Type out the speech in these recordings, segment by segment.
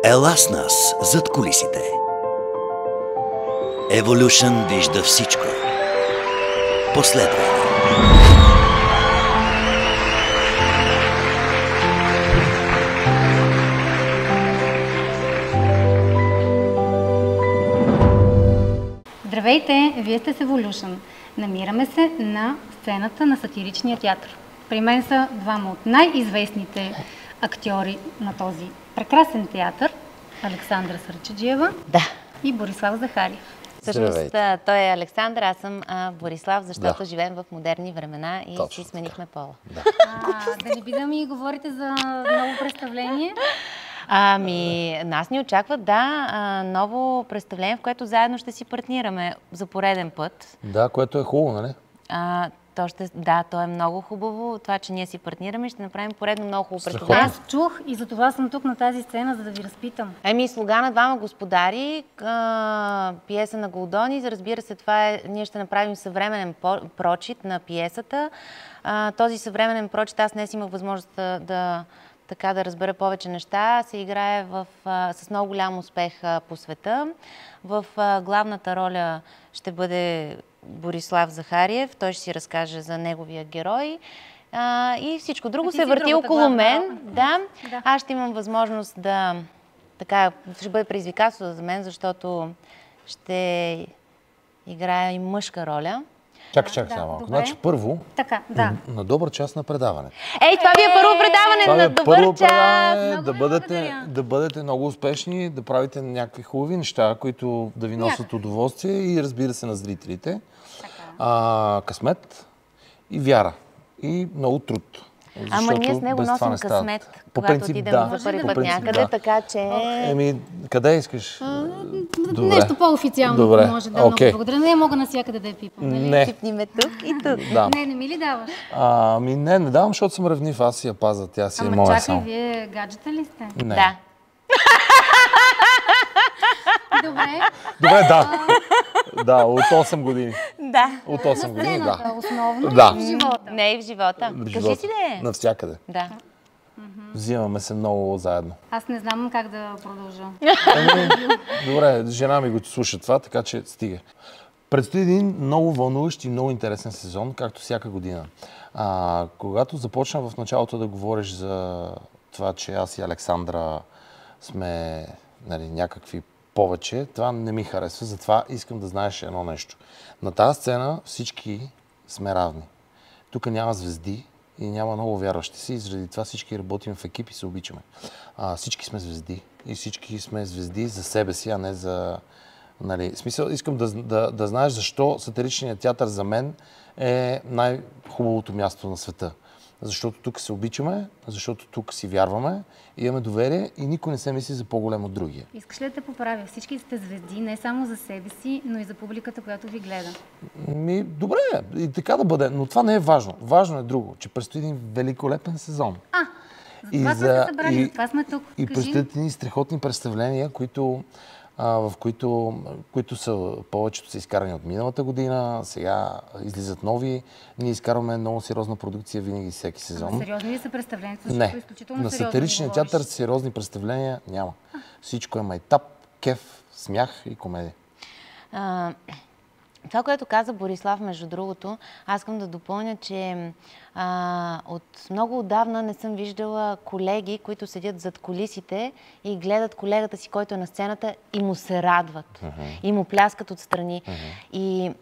Ела с нас зад кулисите. Evolution вижда всичко. Последвай ни. Здравейте, вие сте с Evolution. Намираме се на сцената на сатиричния театър. При мен са двама от най-известните актьори на този прекрасен театър. Александра Сърчеджиева и Борислав Захариев. Всъщност той е Александър, аз съм Борислав, защото живеем в модерни времена и си сменихме пола. Да не би да ми говорите за ново представление? Нас ни очакват, ново представление, в което заедно ще си партнираме за пореден път. Да, което е хубаво, нали? То е много хубаво. Това, че ние си партнираме, ще направим поредно много хубаво представление. Аз чух и за това съм тук на тази сцена, за да ви разпитам. Слуга на двама господари, пиеса на Голдони. Разбира се, ние ще направим съвременен прочит на пиесата. Този съвременен прочит, аз днес имах възможност да разбера повече неща, се играе с много голям успех по света. В главната роля ще бъде Борислав Захариев, той ще си разкаже за неговия герой. И всичко друго се върти около мен. Аз ще имам възможност ще бъде предизвикателство за мен, защото ще играя и мъжка роля. Чакай само малко. Значи първо, на добър час на предаване. Това ви е първо предаване на добър час! Да бъдете много успешни, да правите някакви хубави неща, които да ви носят удоволствие и разбира се на зрителите. Късмет и вяра. И много труд. Ние с него носим късмет, когато отидем за първи път някъде, така че... Къде искаш? Нещо по-официално може да много благодаря. Не мога навсякъде да я пипам, нали? Пипни ме тук и тук. Не ми ли даваш? Не давам, защото съм ревнив, аз си я пазя, тя си е моя само. Чакай, вие гаджета ли сте? Не. Да. Добре, да, от 8 години. Да. От 8 години, да. Основно да. И в живота. Не и в живота. Кажи си да е. Навсякъде. Да. Взимаме се много заедно. Аз не знам как да продължа. Добре, жена ми го слуша това, така че стига. Предстои един много вълнуващ и много интересен сезон, както всяка година. Когато започна в началото да говориш за това, че аз и Александра сме някакви повече, това не ми харесва, затова искам да знаеш едно нещо. На тази сцена всички сме равни. Тук няма звезди и няма много вярващи си и заради това всички работим в екип и се обичаме. Всички сме звезди и всички сме звезди за себе си, а не за... Смисъл, искам да знаеш защо сатиричният театър за мен е най-хубавото място на света. Защото тук се обичаме, защото тук си вярваме, имаме доверие и никой не се мисли за по-голем от другия. Искаш ли да те поправя? Всички сте звезди, не само за себе си, но и за публиката, която ви гледа. Добре, и така да бъде, но това не е важно. Важно е друго, че предстои един великолепен сезон. За това сме се събрали, за това сме тук. И предстоят едни страхотни представления, които са повечето са изкарани от миналата година, сега излизат нови. Ние изкарваме много сериозна продукция винаги всеки сезон. Сериозни ли са представленията? Не, на сатиричния театър сериозни представления няма. Всичко е майтап, кеф, смях и комедия. Това, което каза Борислав, между другото, аз искам да допълня, че от много отдавна не съм виждала колеги, които седят зад кулисите и гледат колегата си, който е на сцената и му се радват. И му пляскат отстрани. И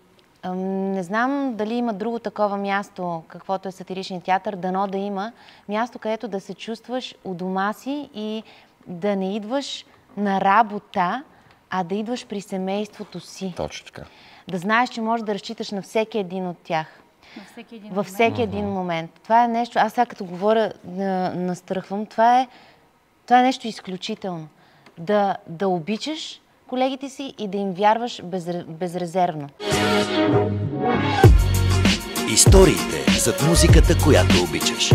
не знам дали има друго такова място, каквото е сатиричният театър, дано да има място, където да се чувстваш у дома си и да не идваш на работа, а да идваш при семейството си. Точно така. Да знаеш, че можеш да разчиташ на всеки един от тях. Във всеки един момент. Това е нещо, аз сега като говоря, настръхвам, това е нещо изключително. Да обичаш колегите си и да им вярваш безрезервно. Историите зад музиката, която обичаш.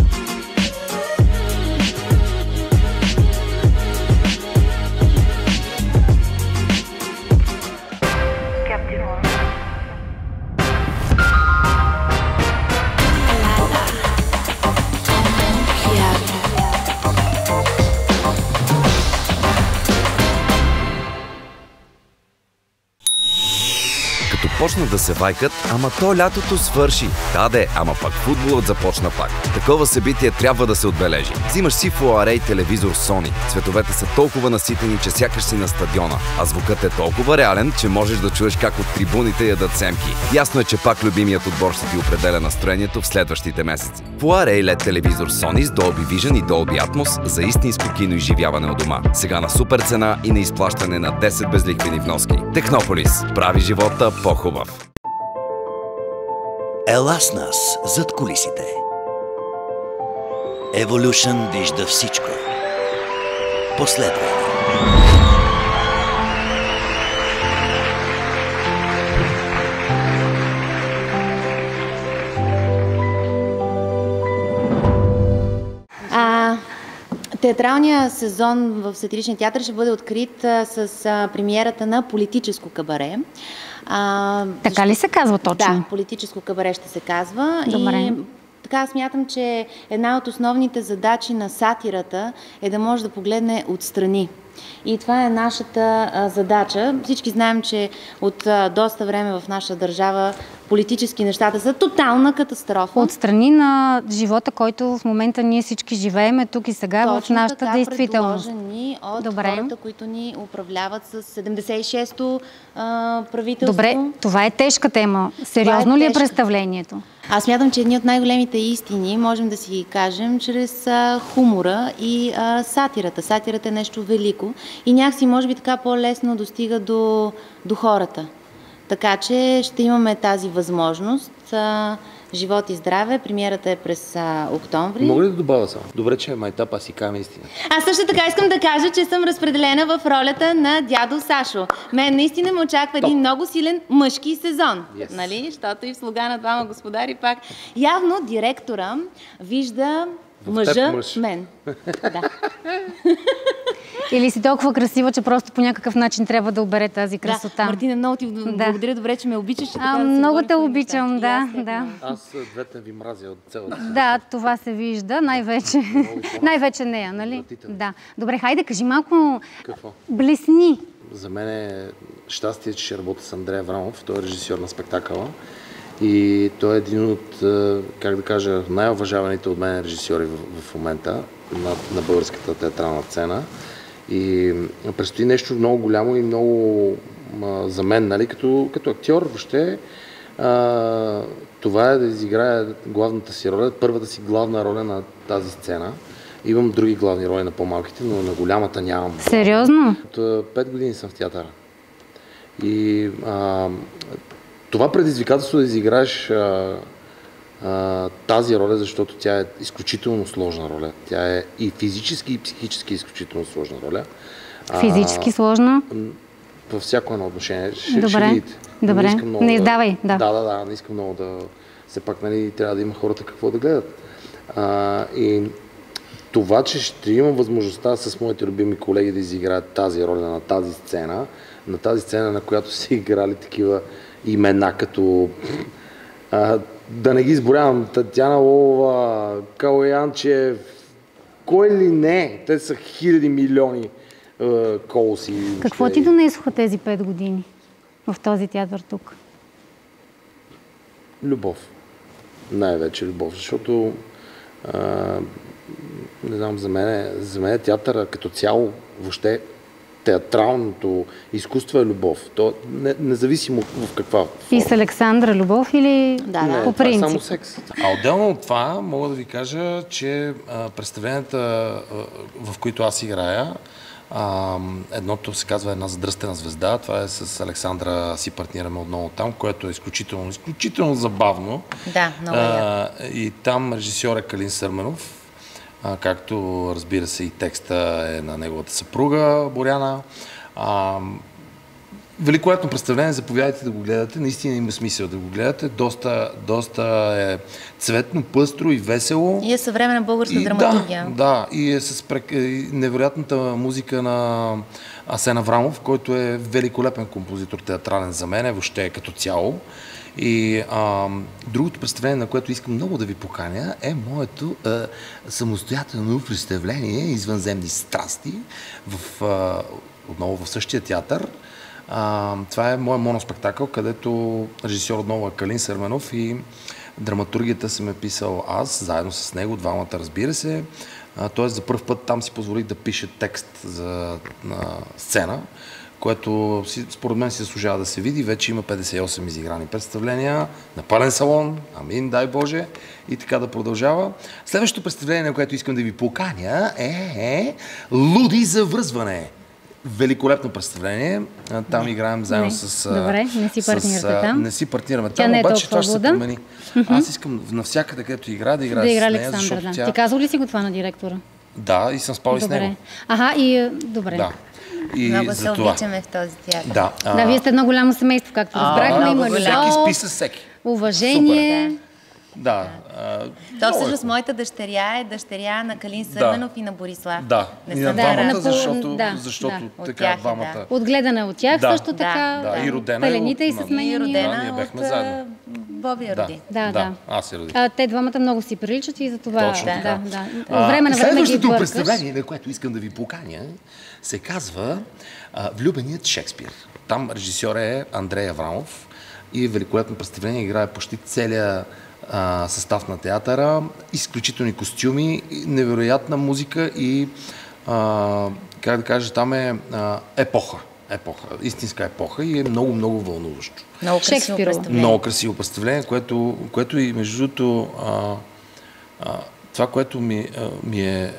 Започна да се вайкат, ама то лятото свърши. Ама пък футболът започна пак. Такова събитие трябва да се отбележи. Взимаш си Фуарей телевизор Sony. Цветовете са толкова наситени, че сякаш си на стадиона. А звукът е толкова реален, че можеш да чуеш как от трибуните ядат семки. Ясно е, че пак любимият отбор ще ти определя настроението в следващите месеци. Фуарей LED телевизор Sony с Dolby Vision и Dolby Atmos за истинско киноизживяване у дома. Сега на супер цена и на изплащане на 10 безлихвени вноски. Технополис прави живота по-хубав. Ела с нас зад кулисите. Evolution вижда всичко. Последвай. Театралният сезон в Сатиричния театър ще бъде открит с премиерата на политическо кабаре. Така ли се казва точно? Да, политическо кабаре ще се казва. Добре. И така смятам, че една от основните задачи на сатирата е да може да погледне отстрани. И това е нашата задача. Всички знаем, че от доста време в нашата държава политически нещата са тотална катастрофа. Отстрани на живота, който в момента ние всички живееме тук и сега. Точно в нашата така, действителност. предложени от Добре. хората, които ни управляват с 76-то правителство. Добре, това е тежка тема. Сериозно ли е представлението? Аз смятам, че едни от най-големите истини можем да си ги кажем чрез хумора и сатирата. Сатирата е нещо велико и някакси може би така по-лесно достига до хората. Така че ще имаме тази възможност. Живот и здраве. Премиерата е през октомври. Мога ли да добавя само? Добре, че е майтап, аз си казвам истина. Аз също така искам да кажа, че съм разпределена в ролята на дядо Сашо. Мен наистина ме очаква един много силен мъжки сезон. Yes. Нали? Защото и в Слуга на двама господари пак. Явно директора вижда мъжа мен. Да. Или си толкова красива, че просто по някакъв начин трябва да обере тази красота. Да, Мартина, много ти благодаря. Добре, че ме обичаш. Много те обичам, да. Аз двете ви мразя от цялата. Да, това се вижда, най-вече. Най-вече нея, нали? Да. Добре, хайде, кажи малко. Какво? Блесни. За мен е щастие, че ще работя с Андрей Аврамов. Той е режисьор на спектакъла. И той е един от, как да кажа, най-уважаваните от мен режисьори в момента на българската театрална сцена. И предстои нещо много голямо и много за мен, нали, като актьор въобще. Това е да изиграя главната си роля, първата си главна роля на тази сцена. Имам други главни роли на по-малките, но на голямата нямам. Сериозно? От 5 години съм в театъра. И това предизвикателство да изиграеш тази роля, защото тя е изключително сложна роля. Тя е и физически, и психически изключително сложна роля. Физически сложна? Във всяко едно отношение. Добре. Ще видите. Добре. Не издавай. Да. Не искам много да... Все пак, нали, трябва да има хората какво да гледат. И това, че ще имам възможността с моите любими колеги да изиграят тази роля на тази сцена, на която са играли такива имена, като... да не ги изборявам, Татяна Лова, Калоянчев, кой ли не? Те са хиляди милиони колоси. Какво ти донесоха тези 5 години в този театър тук? Любов. Най-вече любов, защото не знам, за мен театъра като цяло, въобще театралното изкуство е любов. То независимо в каква форма. И с Александра любов или по принцип? Това е само секс. А отделно от това мога да ви кажа, че представленията, в които аз играя, едното се казва Една задръстена звезда. Това е с Александра, си партнираме отново там, което е изключително забавно. Да, много е. И там режисьор е Калин Сърменов, както разбира се и текста е на неговата съпруга Боряна. Великолепно представление, заповядайте да го гледате. Наистина има смисъл да го гледате. Доста е цветно, пъстро и весело. И е съвременна българска драматургия. Да, и е с невероятната музика на Асен Аврамов, който е великолепен композитор, театрален за мен, въобще като цяло. И другото представление, на което искам много да ви поканя, е моето самостоятелно представление Извънземни страсти отново в същия театър. Това е моят моноспектакъл, където режисьор отново е Калин Сърменов и драматургията съм е писал аз, заедно с него, двамата, разбира се. Тоест за първ път там си позволих да пише текст на сцена, което според мен си заслужава да се види. Вече има 58 изиграни представления на пълен салон, амин, дай Боже, и така да продължава. Следващото представление, на което искам да ви поканя, е Луди за връзване. Великолепно представление. Там играем заедно с... Добре, не си партнирате там. Не си партнираме там, обаче това ще се промени. Аз искам навсякъде, където игра, да играя с нея, Александър, защото тя... Ти казал ли си го това на директора? Да, и съм спал и с него. Добре. Да. И много за се това. обичаме в този театър. Да, вие сте едно голямо семейство, както разбрахме. Има всеки спи с всеки. уважение. Да. То всъщност моята дъщеря е дъщеря на Калин Сърменов и на Борислав. Да, Не и съм на двамата, вера. защото От така тях е, двамата... Отгледана от тях също така. Да, и родена Пелените и от- са И сменени. родена ние бяхме от заедно. Боби я роди. Да. Аз се родих. Те двамата много си приличат и за това. Точно така. От време на време ги Следващото бъркаш. представление, на което искам да ви поканя, се казва Влюбеният Шекспир. Там режисьор е Андрей Аврамов и великолепно представление, играе почти целия състав на театъра, изключителни костюми, невероятна музика и как да кажа, там е епоха, истинска епоха и е много, много вълнуващо. Много красиво представление. Много красиво представление, което и между другото това, което ми е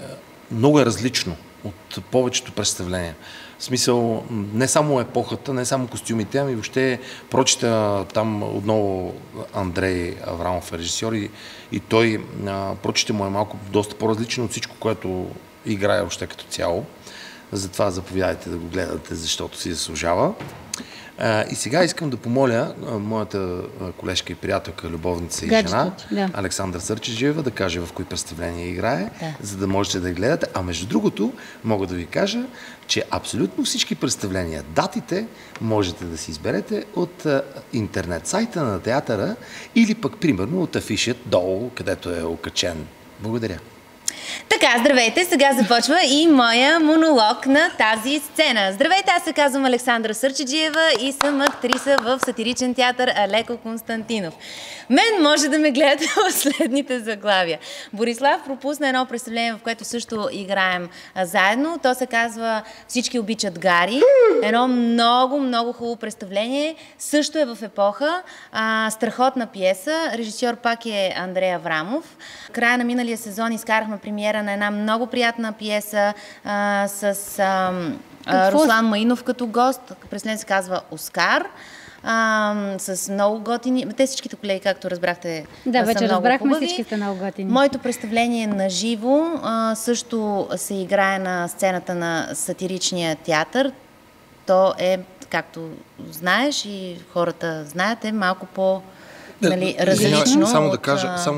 много различно от повечето представления. В смисъл, не само епохата, не само костюмите, ами въобще прочита там отново Андрей Аврамов е режисьор и той прочита му е малко доста по-различно от всичко, което играе въобще като цяло. Затова заповядайте да го гледате, защото си заслужава. И сега искам да помоля моята колежка и приятелка, любовница и жена, Александра Сърчеджиева, да каже в кои представления играе, за да можете да гледате. А между другото, мога да ви кажа, че абсолютно всички представления, датите, можете да си изберете от интернет сайта на театъра или пък, примерно, от афишът долу, където е окачен. Благодаря. Така, здравейте! Сега започва и моя монолог на тази сцена. Здравейте, аз се казвам Александра Сърчеджиева и съм актриса в сатиричен театър Алеко Константинов. Мен може да ме гледате в следните заглавия. Борислав пропусна едно представление, в което също играем заедно. То се казва "Всички обичат Гари". Едно много, много хубаво представление. Също е в епоха. Страхотна пиеса. Режисьор пак е Андрей Аврамов. Края на миналия сезон изкарахме премиера на една много приятна пиеса с Руслан Маинов като гост. Представление се казва "Оскар". С много готини. Те всичките колеги, както разбрахте, да, са вече много разбрахме, хубави. всички сте много готини. Моето представление на живо също се играе на сцената на сатиричния театър. То е, както знаеш и хората знаят, е малко по-различно. Само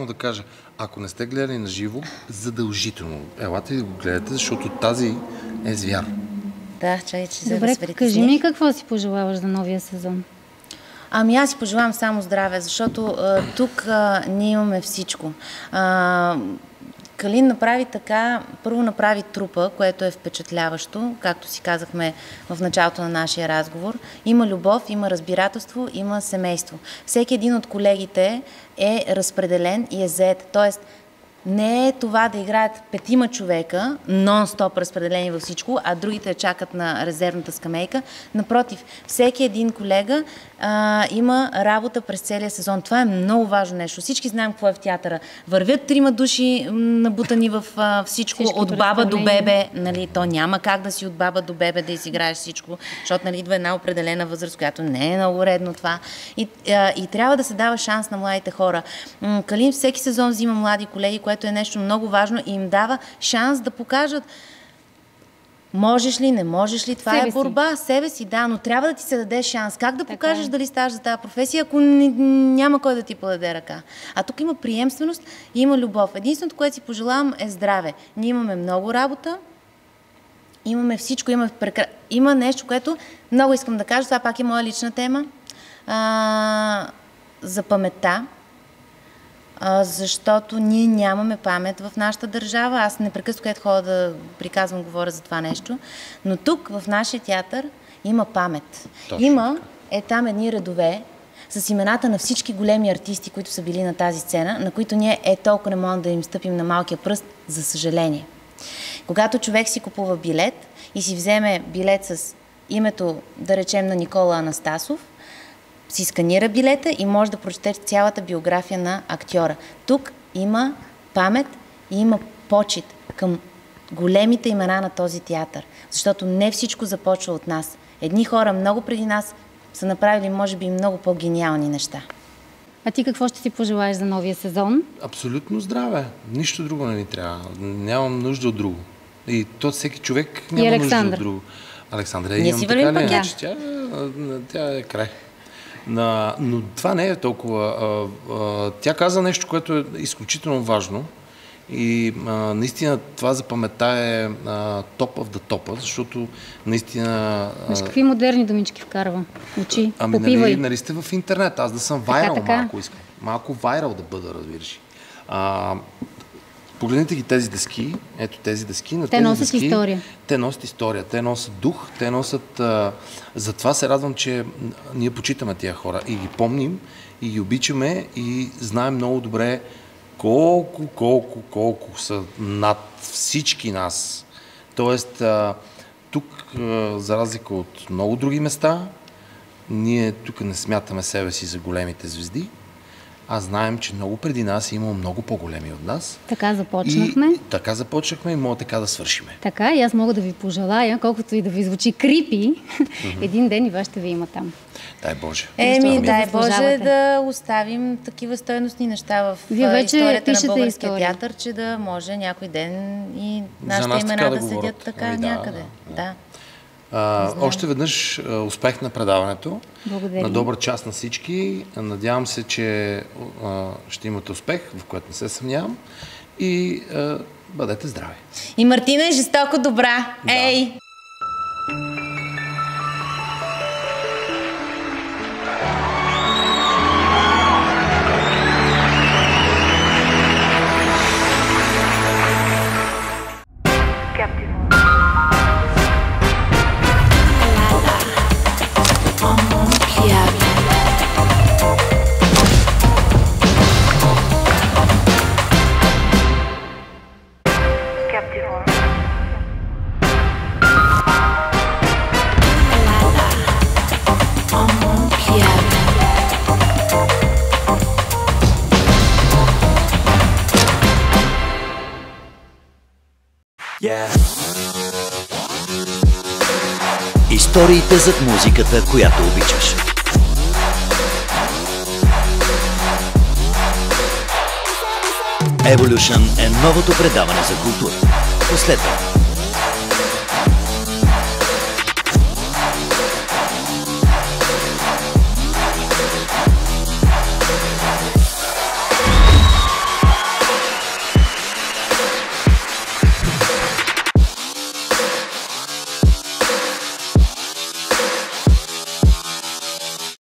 да кажа, ако не сте гледали на живо, задължително елате да го гледате, защото тази е звяр. Да, чай, че се Добре, разпритесних. кажи ми какво си пожелаваш за новия сезон? Ами аз си пожелавам само здраве, защото тук ние имаме всичко. Калин направи така, първо направи трупа, което е впечатляващо, както си казахме в началото на нашия разговор. Има любов, има разбирателство, има семейство. Всеки един от колегите е разпределен и е зает. Тоест, не е това да играят 5 човека, нон-стоп разпределени във всичко, а другите чакат на резервната скамейка. Напротив, всеки един колега има работа през целия сезон. Това е много важно нещо. Всички знаем какво е в театъра. Вървят 3 души набутани в всичко от баба до бебе. Нали, то няма как да си от баба до бебе да изиграеш всичко, защото нали, идва една определена възраст, която не е много редно това. И трябва да се дава шанс на младите хора. Калин всеки сезон взима млади колеги, което е нещо много важно и им дава шанс да покажат можеш ли, не можеш ли. Това е борба. Себе си, да, но трябва да ти се даде шанс. Как да покажеш дали ставаш за тази професия, ако няма кой да ти подаде ръка? А тук има приемственост и има любов. Единственото, което си пожелавам е здраве. Ние имаме много работа, имаме всичко, има нещо, което много искам да кажа. Това пак е моя лична тема. За паметта. Защото ние нямаме памет в нашата държава. Аз непрекъснато, където ходя да приказвам, говоря за това нещо. Но тук, в нашия театър, има памет. Точно Има там едни редове с имената на всички големи артисти, които са били на тази сцена, на които ние толкова не можем да им стъпим на малкия пръст, за съжаление. Когато човек си купува билет и си вземе билет с името, да речем, на Никола Анастасов, си сканира билета и може да прочете цялата биография на актьора. Тук има памет и има почит към големите имена на този театър, защото не всичко започва от нас. Едни хора много преди нас са направили, може би, много по-гениални неща. А ти какво ще си пожелаеш за новия сезон? Абсолютно здраве. Нищо друго не ни трябва. Нямам нужда от друго. И то всеки човек няма нужда от друго. Александра, ние си вървим пакет. Тя е край. Но това не е толкова. Тя каза нещо, което е изключително важно. И наистина това за паметта е топ в да топа, защото наистина... Какви модерни думички вкарва? Учи, попивай. Нали сте в интернет, аз да съм вайрал малко искам. Малко вайрал да бъда, разбираш. Погледнете ги тези дъски, ето тези дъски. Те носят история. Те носят история, те носят дух, те носят... Затова се радвам, че ние почитаме тия хора и ги помним, и ги обичаме, и знаем много добре колко са над всички нас. Тоест, тук, за разлика от много други места, ние тук не смятаме себе си за големите звезди, а знаем, че много преди нас има много по-големи от нас. Така започнахме. Така започнахме и мога така да свършиме. Така, и аз мога да ви пожелая, колкото и да ви звучи крипи, един ден и вас ще ви има там. Дай Боже. Дай Боже да оставим такива стойностни неща в историята на българския театър, че да може някой ден и нашите имена да седят така някъде. Да. Още веднъж успех на предаването. Благодаря. На добър час на всички. Надявам се, че ще имате успех, в което не се съмнявам. И бъдете здрави. И Мартина е жестоко добра. Да. Ей! Историите зад музиката, която обичаш. Evolution е новото предаване за култура. Последвай.